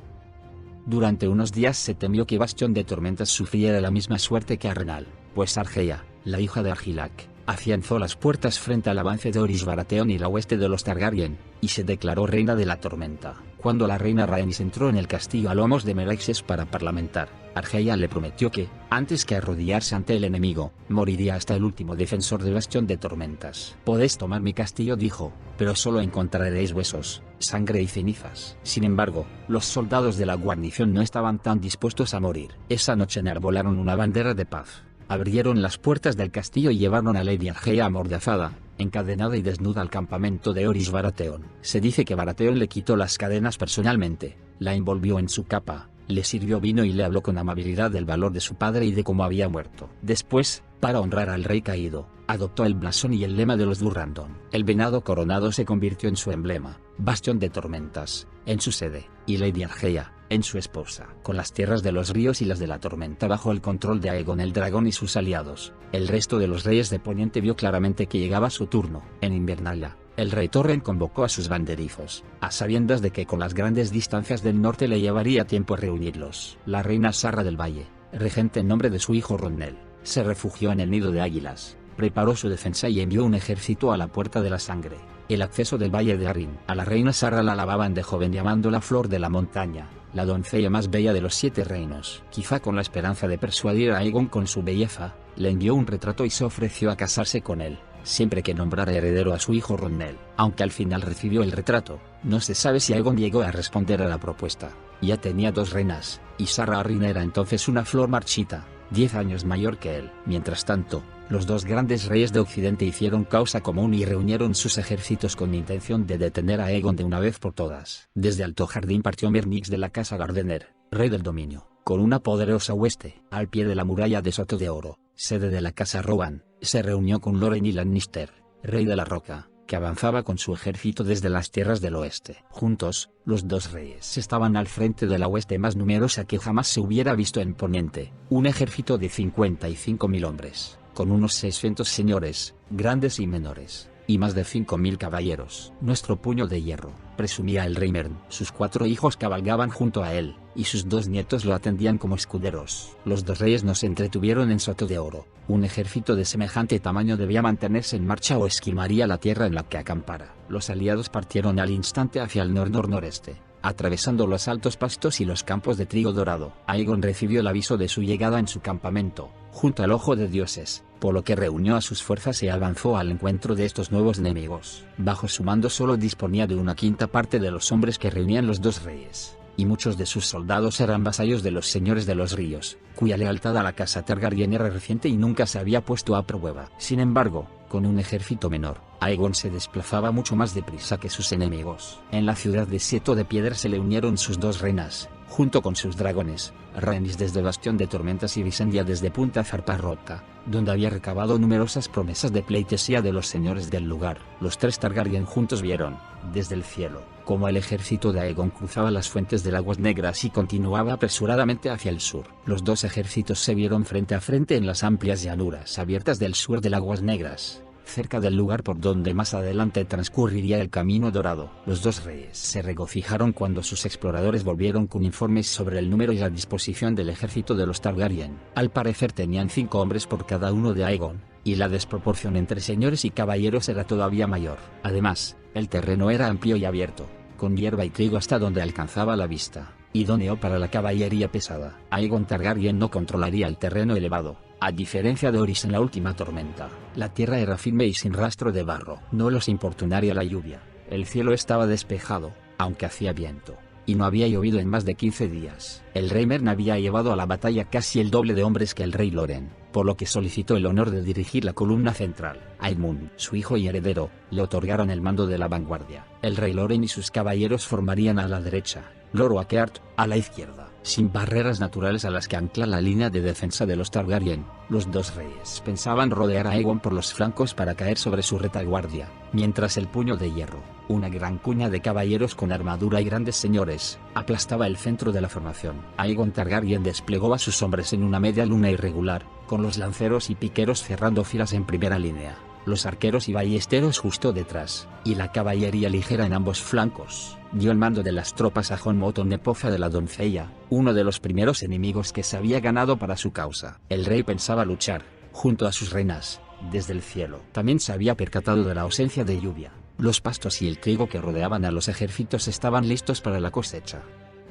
Durante unos días se temió que Bastión de Tormentas sufriera la misma suerte que Arrenal, pues Argeia, la hija de Argilac, afianzó las puertas frente al avance de Orys Baratheon y la hueste de los Targaryen, y se declaró reina de la tormenta. Cuando la reina Rhaenys entró en el castillo a lomos de Meraxes para parlamentar, Argeia le prometió que, antes que arrodillarse ante el enemigo, moriría hasta el último defensor de Bastión de Tormentas. «Podéis tomar mi castillo», dijo, «pero solo encontraréis huesos, sangre y cenizas». Sin embargo, los soldados de la guarnición no estaban tan dispuestos a morir. Esa noche enarbolaron una bandera de paz, abrieron las puertas del castillo y llevaron a Lady Argeia amordazada, encadenada y desnuda al campamento de Orys Baratheon. Se dice que Baratheon le quitó las cadenas personalmente, la envolvió en su capa, le sirvió vino y le habló con amabilidad del valor de su padre y de cómo había muerto. Después, para honrar al rey caído, adoptó el blasón y el lema de los Durrandon. El venado coronado se convirtió en su emblema, Bastión de Tormentas, en su sede, y Lady Argeia, en su esposa. Con las tierras de los ríos y las de la tormenta bajo el control de Aegon el Dragón y sus aliados, el resto de los reyes de Poniente vio claramente que llegaba su turno. En Invernalia, El rey Torren convocó a sus banderizos, a sabiendas de que con las grandes distancias del norte le llevaría tiempo reunirlos. La reina Sarra del Valle, regente en nombre de su hijo Ronnel, se refugió en el nido de águilas, preparó su defensa y envió un ejército a la Puerta de la Sangre, el acceso del Valle de Arryn. A la reina Sarra la alababan de joven llamándola Flor de la Montaña, la doncella más bella de los 7 reinos. Quizá con la esperanza de persuadir a Aegon con su belleza, le envió un retrato y se ofreció a casarse con él, siempre que nombrara heredero a su hijo Ronnel. Aunque al final recibió el retrato, no se sabe si Aegon llegó a responder a la propuesta. Ya tenía 2 reinas, y Sarra Arryn era entonces una flor marchita, 10 años mayor que él. Mientras tanto, los 2 grandes reyes de Occidente hicieron causa común y reunieron sus ejércitos con intención de detener a Aegon de una vez por todas. Desde Alto Jardín partió Mernix de la casa Gardener, rey del dominio, con una poderosa hueste. Al pie de la muralla de Soto de Oro, sede de la casa Rohan, se reunió con Loren y Lannister, rey de la Roca, que avanzaba con su ejército desde las tierras del oeste. Juntos, los 2 reyes estaban al frente de la hueste más numerosa que jamás se hubiera visto en Poniente, un ejército de 55.000 hombres, con unos 600 señores, grandes y menores, y más de 5.000 caballeros. Nuestro puño de hierro, presumía el rey Mern. Sus 4 hijos cabalgaban junto a él, y sus 2 nietos lo atendían como escuderos. Los 2 reyes no se entretuvieron en Soto de Oro. Un ejército de semejante tamaño debía mantenerse en marcha o esquimaría la tierra en la que acampara. Los aliados partieron al instante hacia el nor-nor-noreste, atravesando los altos pastos y los campos de trigo dorado. Aegon recibió el aviso de su llegada en su campamento, junto al Ojo de Dioses, por lo que reunió a sus fuerzas y avanzó al encuentro de estos nuevos enemigos. Bajo su mando solo disponía de 1/5 parte de los hombres que reunían los 2 reyes, y muchos de sus soldados eran vasallos de los señores de los ríos, cuya lealtad a la casa Targaryen era reciente y nunca se había puesto a prueba. Sin embargo, con un ejército menor, Aegon se desplazaba mucho más deprisa que sus enemigos. En la ciudad de Seto de Piedra se le unieron sus 2 reinas, junto con sus dragones, Rhaenys desde Bastión de Tormentas y Visenya desde Punta Zarparrota, donde había recabado numerosas promesas de pleitesía de los señores del lugar. Los 3 Targaryen juntos vieron, desde el cielo, cómo el ejército de Aegon cruzaba las fuentes del Aguas Negras y continuaba apresuradamente hacia el sur. Los 2 ejércitos se vieron frente a frente en las amplias llanuras abiertas del sur del Aguas Negras, cerca del lugar por donde más adelante transcurriría el Camino Dorado. Los 2 reyes se regocijaron cuando sus exploradores volvieron con informes sobre el número y la disposición del ejército de los Targaryen. Al parecer tenían 5 hombres por cada uno de Aegon, y la desproporción entre señores y caballeros era todavía mayor. Además, el terreno era amplio y abierto, con hierba y trigo hasta donde alcanzaba la vista, idóneo para la caballería pesada. Aegon Targaryen no controlaría el terreno elevado. A diferencia de Orys en la última tormenta, la tierra era firme y sin rastro de barro. No los importunaría la lluvia. El cielo estaba despejado, aunque hacía viento, y no había llovido en más de 15 días. El rey Mern había llevado a la batalla casi el doble de hombres que el rey Loren, por lo que solicitó el honor de dirigir la columna central. A Aemund, su hijo y heredero, le otorgaron el mando de la vanguardia. El rey Loren y sus caballeros formarían a la derecha, Lord Oakheart a la izquierda. Sin barreras naturales a las que ancla la línea de defensa de los Targaryen, los 2 reyes pensaban rodear a Aegon por los flancos para caer sobre su retaguardia, mientras el puño de hierro, una gran cuña de caballeros con armadura y grandes señores, aplastaba el centro de la formación. Aegon Targaryen desplegó a sus hombres en una media luna irregular, con los lanceros y piqueros cerrando filas en primera línea, los arqueros y ballesteros justo detrás, y la caballería ligera en ambos flancos. Dio el mando de las tropas a Jon Moton Nepofa de la doncella, uno de los primeros enemigos que se había ganado para su causa. El rey pensaba luchar, junto a sus reinas, desde el cielo. También se había percatado de la ausencia de lluvia. Los pastos y el trigo que rodeaban a los ejércitos estaban listos para la cosecha,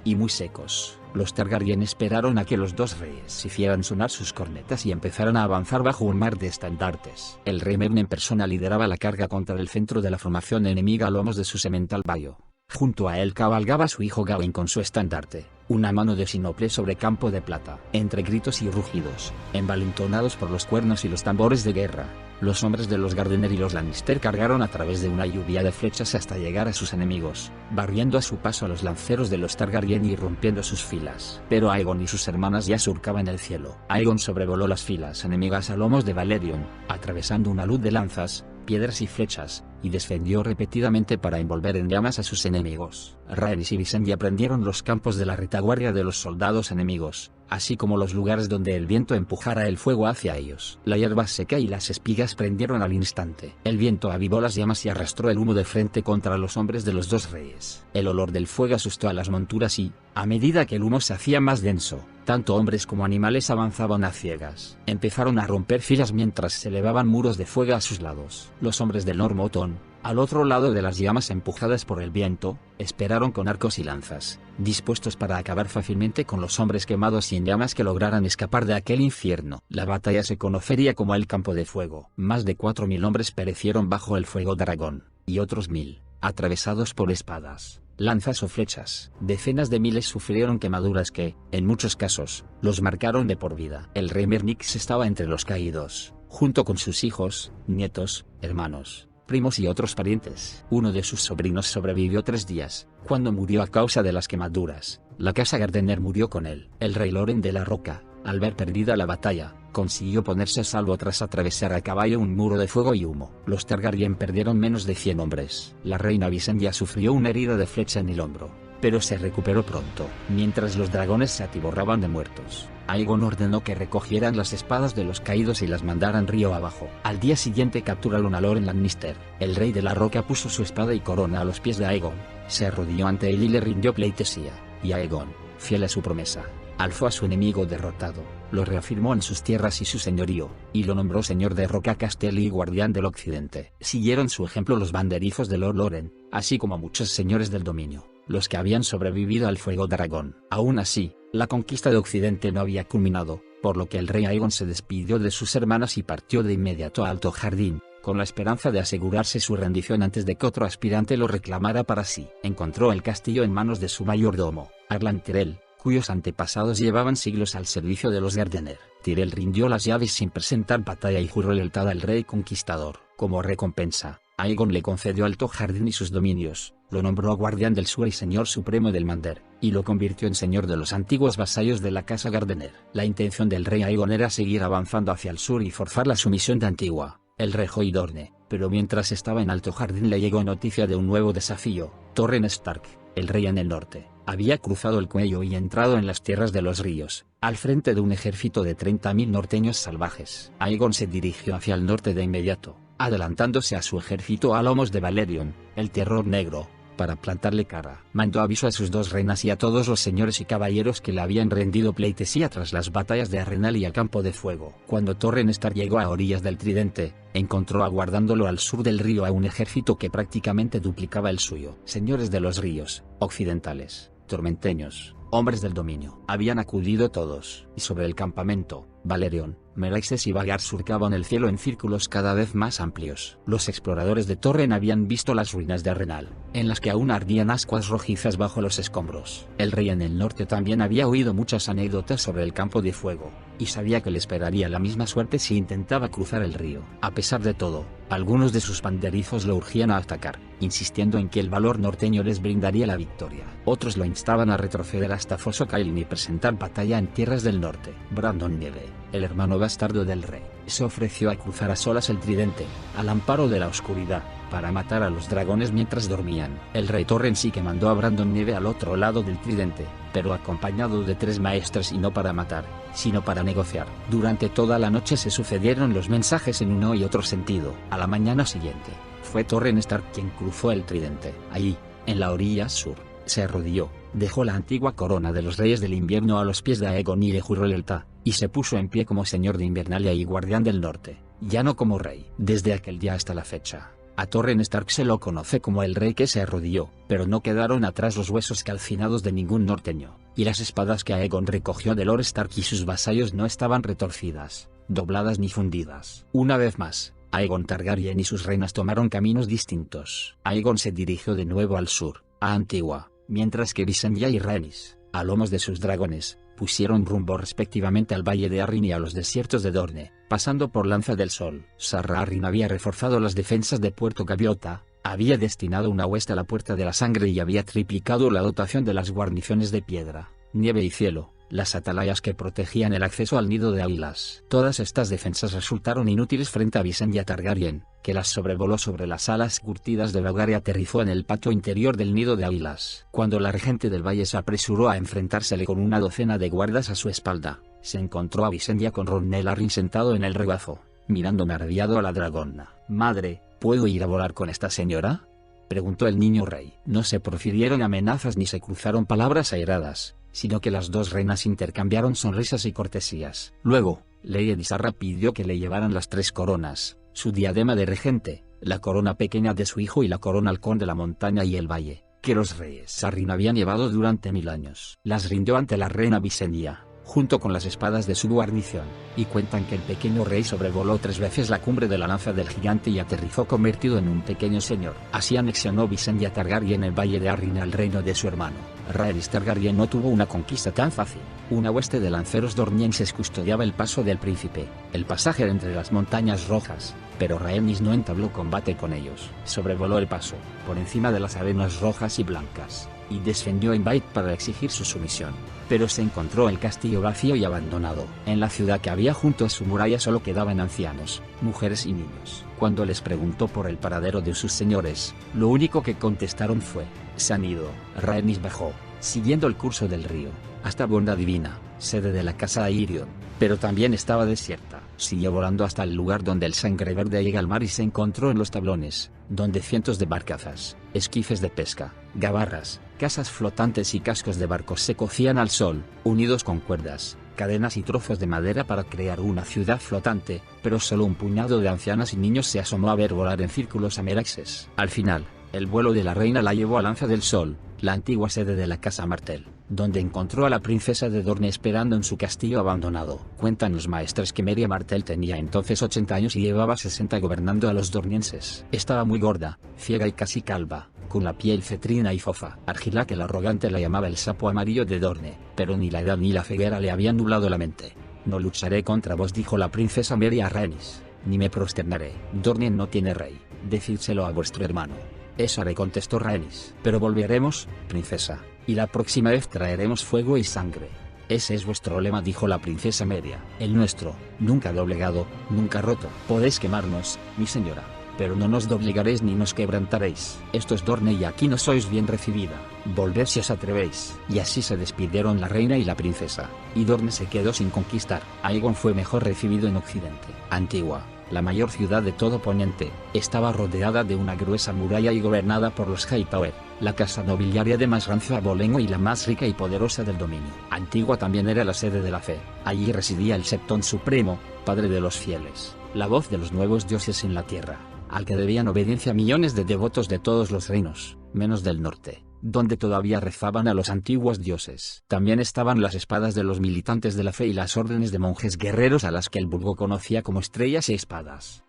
y muy secos. Los Targaryen esperaron a que los 2 reyes hicieran sonar sus cornetas y empezaran a avanzar bajo un mar de estandartes. El rey Mern en persona lideraba la carga contra el centro de la formación enemiga a lomos de su semental Bayo. Junto a él cabalgaba su hijo Gawain con su estandarte, una mano de sinople sobre campo de plata. Entre gritos y rugidos, envalentonados por los cuernos y los tambores de guerra, los hombres de los Gardener y los Lannister cargaron a través de una lluvia de flechas hasta llegar a sus enemigos, barriendo a su paso a los lanceros de los Targaryen y rompiendo sus filas. Pero Aegon y sus hermanas ya surcaban el cielo. Aegon sobrevoló las filas enemigas a lomos de Valerion, atravesando una luz de lanzas, piedras y flechas, y descendió repetidamente para envolver en llamas a sus enemigos. Rhaenys y Visenya prendieron los campos de la retaguardia de los soldados enemigos, así como los lugares donde el viento empujara el fuego hacia ellos. La hierba seca y las espigas prendieron al instante. El viento avivó las llamas y arrastró el humo de frente contra los hombres de los dos reyes. El olor del fuego asustó a las monturas y, a medida que el humo se hacía más denso, tanto hombres como animales avanzaban a ciegas. Empezaron a romper filas mientras se elevaban muros de fuego a sus lados. Los hombres del Normotón, al otro lado de las llamas empujadas por el viento, esperaron con arcos y lanzas, dispuestos para acabar fácilmente con los hombres quemados y en llamas que lograran escapar de aquel infierno. La batalla se conocería como el Campo de Fuego. Más de 4000 hombres perecieron bajo el fuego dragón, y otros 1000, atravesados por espadas, lanzas o flechas. Decenas de miles sufrieron quemaduras que, en muchos casos, los marcaron de por vida. El rey Mernix estaba entre los caídos, junto con sus hijos, nietos, hermanos, primos y otros parientes. Uno de sus sobrinos sobrevivió 3 días, cuando murió a causa de las quemaduras. La casa Gardener murió con él. El rey Loren de la Roca, al ver perdida la batalla, consiguió ponerse a salvo tras atravesar a caballo un muro de fuego y humo. Los Targaryen perdieron menos de 100 hombres. La reina Visenya sufrió una herida de flecha en el hombro, pero se recuperó pronto. Mientras los dragones se atiborraban de muertos, Aegon ordenó que recogieran las espadas de los caídos y las mandaran río abajo. Al día siguiente capturaron a Loren Lannister. El rey de la Roca puso su espada y corona a los pies de Aegon, se arrodilló ante él y le rindió pleitesía, y Aegon, fiel a su promesa, alzó a su enemigo derrotado, lo reafirmó en sus tierras y su señorío, y lo nombró señor de Roca Castelli y guardián del occidente. Siguieron su ejemplo los banderizos de Lord Loren, así como muchos señores del dominio, los que habían sobrevivido al fuego dragón. Aún así, la conquista de Occidente no había culminado, por lo que el rey Aegon se despidió de sus hermanas y partió de inmediato a Alto Jardín, con la esperanza de asegurarse su rendición antes de que otro aspirante lo reclamara para sí. Encontró el castillo en manos de su mayordomo, Arlan Tyrell, cuyos antepasados llevaban siglos al servicio de los Gardener. Tyrell rindió las llaves sin presentar batalla y juró lealtad al rey conquistador. Como recompensa, Aegon le concedió Alto Jardín y sus dominios, lo nombró guardián del sur y señor supremo del Mander, y lo convirtió en señor de los antiguos vasallos de la casa Gardener. La intención del rey Aegon era seguir avanzando hacia el sur y forzar la sumisión de Antigua, el Rejo y Dorne, pero mientras estaba en Alto Jardín le llegó noticia de un nuevo desafío. Torren Stark, el rey en el norte, había cruzado el cuello y entrado en las tierras de los ríos, al frente de un ejército de 30.000 norteños salvajes. Aegon se dirigió hacia el norte de inmediato, adelantándose a su ejército a lomos de Valerion, el Terror Negro, para plantarle cara. Mandó aviso a sus 2 reinas y a todos los señores y caballeros que le habían rendido pleitesía tras las batallas de Arenal y a Campo de Fuego. Cuando Torren Stark llegó a orillas del Tridente, encontró aguardándolo al sur del río a un ejército que prácticamente duplicaba el suyo. Señores de los ríos, occidentales, tormenteños, hombres del dominio, habían acudido todos, y sobre el campamento, Valerion, Meraxes y Vagar surcaban el cielo en círculos cada vez más amplios. Los exploradores de Torren habían visto las ruinas de Arenal, en las que aún ardían ascuas rojizas bajo los escombros. El rey en el norte también había oído muchas anécdotas sobre el Campo de Fuego, y sabía que le esperaría la misma suerte si intentaba cruzar el río. A pesar de todo, algunos de sus banderizos lo urgían a atacar, insistiendo en que el valor norteño les brindaría la victoria. Otros lo instaban a retroceder hasta Fosso Cailin y presentar batalla en tierras del norte. Brandon Nieve, el hermano bastardo del rey, se ofreció a cruzar a solas el Tridente, al amparo de la oscuridad, para matar a los dragones mientras dormían. El rey Torren sí que mandó a Brandon Nieve al otro lado del Tridente, pero acompañado de 3 maestres y no para matar, sino para negociar. Durante toda la noche se sucedieron los mensajes en uno y otro sentido. A la mañana siguiente, fue Torren Stark quien cruzó el Tridente. Allí, en la orilla sur, se arrodilló, dejó la antigua corona de los reyes del invierno a los pies de Aegon y le juró lealtad, y se puso en pie como señor de Invernalia y guardián del norte, ya no como rey. Desde aquel día hasta la fecha, a Torren Stark se lo conoce como el rey que se arrodilló, pero no quedaron atrás los huesos calcinados de ningún norteño, y las espadas que Aegon recogió de Lord Stark y sus vasallos no estaban retorcidas, dobladas ni fundidas. Una vez más, Aegon Targaryen y sus reinas tomaron caminos distintos. Aegon se dirigió de nuevo al sur, a Antigua, mientras que Visenya y Rhaenys, a lomos de sus dragones, pusieron rumbo respectivamente al valle de Arryn y a los desiertos de Dorne, pasando por Lanza del Sol. Sarra Arryn había reforzado las defensas de Puerto Gaviota, había destinado una hueste a la Puerta de la Sangre y había triplicado la dotación de las guarniciones de Piedra, Nieve y Cielo, las atalayas que protegían el acceso al nido de águilas. Todas estas defensas resultaron inútiles frente a Visenya Targaryen, que las sobrevoló sobre las alas curtidas de Vhagar y aterrizó en el patio interior del nido de águilas. Cuando la regente del valle se apresuró a enfrentársele con una docena de guardas a su espalda, se encontró a Visenya con Ron Arryn sentado en el regazo, mirando maravillado a la dragona. «Madre, ¿puedo ir a volar con esta señora?», preguntó el niño rey. No se profirieron amenazas ni se cruzaron palabras airadas, sino que las dos reinas intercambiaron sonrisas y cortesías. Luego, Lady Edisarra pidió que le llevaran las 3 coronas, su diadema de regente, la corona pequeña de su hijo y la corona halcón de la montaña y el valle, que los reyes Arryn habían llevado durante 1000 años. Las rindió ante la reina Visenya, junto con las espadas de su guarnición, y cuentan que el pequeño rey sobrevoló 3 veces la cumbre de la lanza del gigante y aterrizó convertido en un pequeño señor. Así anexionó Visenya Targaryen el valle de Arryn al reino de su hermano. Rhaenys Targaryen no tuvo una conquista tan fácil. Una hueste de lanceros dornienses custodiaba el paso del príncipe, el pasaje entre las montañas rojas, pero Rhaenys no entabló combate con ellos. Sobrevoló el paso, por encima de las arenas rojas y blancas, y descendió en Bait para exigir su sumisión. Pero se encontró el castillo vacío y abandonado. En la ciudad que había junto a su muralla solo quedaban ancianos, mujeres y niños. Cuando les preguntó por el paradero de sus señores, lo único que contestaron fue: «Se han ido». Rhaenys bajó, siguiendo el curso del río, hasta Bonda Divina, sede de la casa Aerion, pero también estaba desierta. Siguió volando hasta el lugar donde el sangre verde llega al mar y se encontró en los tablones, donde cientos de barcazas, esquifes de pesca, gabarras, casas flotantes y cascos de barcos se cocían al sol, unidos con cuerdas, cadenas y trozos de madera para crear una ciudad flotante, pero solo un puñado de ancianas y niños se asomó a ver volar en círculos a Meraxes. Al final, el vuelo de la reina la llevó a Lanza del Sol, la antigua sede de la casa Martell, donde encontró a la princesa de Dorne esperando en su castillo abandonado. Cuentan los maestres que Meria Martell tenía entonces 80 años y llevaba 60 gobernando a los dornienses. Estaba muy gorda, ciega y casi calva, con la piel cetrina y fofa. Argilac el arrogante la llamaba el sapo amarillo de Dorne, pero ni la edad ni la ceguera le habían nublado la mente. «No lucharé contra vos», dijo la princesa Meria a Rhaenys, «ni me prosternaré. Dorne no tiene rey, decídselo a vuestro hermano». «Eso haré», contestó Rhaenys. «Pero volveremos, princesa, y la próxima vez traeremos fuego y sangre». «Ese es vuestro lema», dijo la princesa Meria. «El nuestro, nunca doblegado, nunca roto». «Podéis quemarnos, mi señora, pero no nos doblegaréis ni nos quebrantaréis. Esto es Dorne y aquí no sois bien recibida. Volved si os atrevéis». Y así se despidieron la reina y la princesa, y Dorne se quedó sin conquistar. Aegon fue mejor recibido en Occidente. Antigua, la mayor ciudad de todo Poniente, estaba rodeada de una gruesa muralla y gobernada por los Hightower, la casa nobiliaria de más rancio abolengo y la más rica y poderosa del dominio. Antigua también era la sede de la fe. Allí residía el Septón Supremo, padre de los fieles, la voz de los nuevos dioses en la tierra, al que debían obediencia millones de devotos de todos los reinos, menos del norte, donde todavía rezaban a los antiguos dioses. También estaban las espadas de los militantes de la fe y las órdenes de monjes guerreros a las que el vulgo conocía como estrellas y espadas.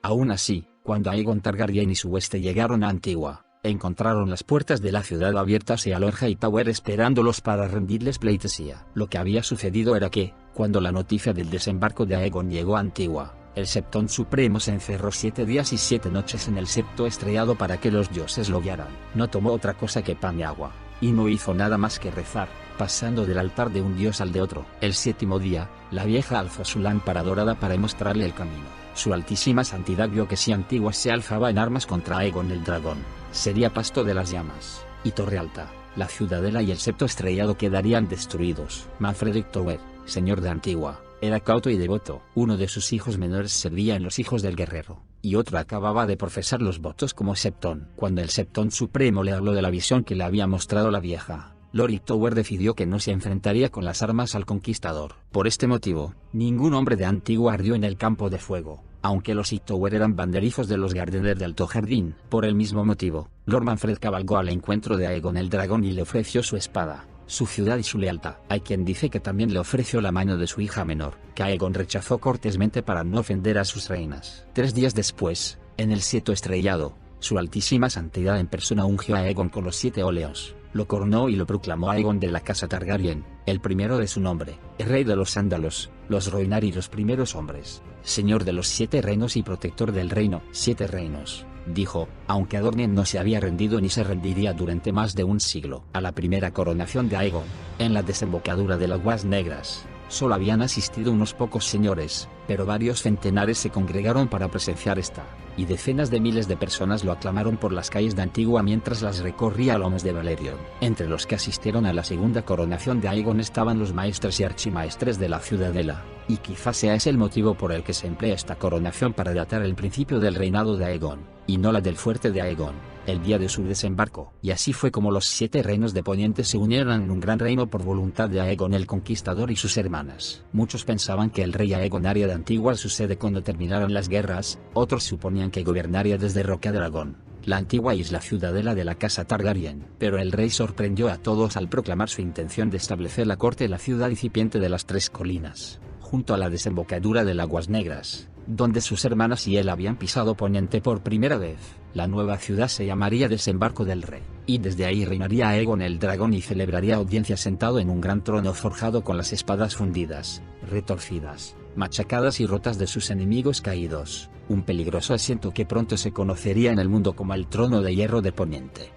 Aún así, cuando Aegon Targaryen y su hueste llegaron a Antigua, encontraron las puertas de la ciudad abiertas y a Lord Hightower esperándolos para rendirles pleitesía. Lo que había sucedido era que, cuando la noticia del desembarco de Aegon llegó a Antigua, el Septón Supremo se encerró 7 días y 7 noches en el septo estrellado para que los dioses lo guiaran. No tomó otra cosa que pan y agua, y no hizo nada más que rezar, pasando del altar de un dios al de otro. El 7º día, la vieja alzó su lámpara dorada para mostrarle el camino. Su altísima santidad vio que si Antigua se alzaba en armas contra Aegon el dragón, sería pasto de las llamas, y Torre Alta, la ciudadela y el septo estrellado quedarían destruidos. Manfred Hightower, señor de Antigua, era cauto y devoto. Uno de sus hijos menores servía en los Hijos del Guerrero, y otro acababa de profesar los votos como Septón. Cuando el Septón Supremo le habló de la visión que le había mostrado la vieja, Lord Hightower decidió que no se enfrentaría con las armas al conquistador. Por este motivo, ningún hombre de Antigua ardió en el campo de fuego, aunque los Hightower eran banderizos de los Gardener de Alto Jardín. Por el mismo motivo, Lord Manfred cabalgó al encuentro de Aegon el dragón y le ofreció su espada, su ciudad y su lealtad. Hay quien dice que también le ofreció la mano de su hija menor, que Aegon rechazó cortésmente para no ofender a sus reinas. 3 días después, en el septo estrellado, su altísima santidad en persona ungió a Aegon con los 7 óleos, lo coronó y lo proclamó Aegon de la casa Targaryen, el primero de su nombre, el rey de los Ándalos, los Rhoynar y los primeros hombres, señor de los 7 reinos y protector del reino. 7 reinos, dijo, aunque Adornien no se había rendido ni se rendiría durante más de un siglo a la primera coronación de Aegon. En la desembocadura de las Aguas Negras, solo habían asistido unos pocos señores, pero varios centenares se congregaron para presenciar esta, y decenas de miles de personas lo aclamaron por las calles de Antigua mientras las recorría Lomas de Valerion. Entre los que asistieron a la segunda coronación de Aegon estaban los maestres y archimaestres de la Ciudadela, y quizás sea ese el motivo por el que se emplea esta coronación para datar el principio del reinado de Aegon, y no la del fuerte de Aegon, el día de su desembarco. Y así fue como los 7 reinos de Poniente se unieron en un gran reino por voluntad de Aegon el Conquistador y sus hermanas. Muchos pensaban que el rey Aegon haría de Antigua su sede cuando terminaran las guerras, otros suponían que gobernaría desde Roca Dragón, la antigua isla ciudadela de la casa Targaryen. Pero el rey sorprendió a todos al proclamar su intención de establecer la corte en la ciudad incipiente de las 3 colinas, junto a la desembocadura de las Aguas Negras, donde sus hermanas y él habían pisado Poniente por primera vez. La nueva ciudad se llamaría Desembarco del Rey, y desde ahí reinaría Aegon el Dragón y celebraría audiencia sentado en un gran trono forjado con las espadas fundidas, retorcidas, machacadas y rotas de sus enemigos caídos, un peligroso asiento que pronto se conocería en el mundo como el Trono de Hierro de Poniente.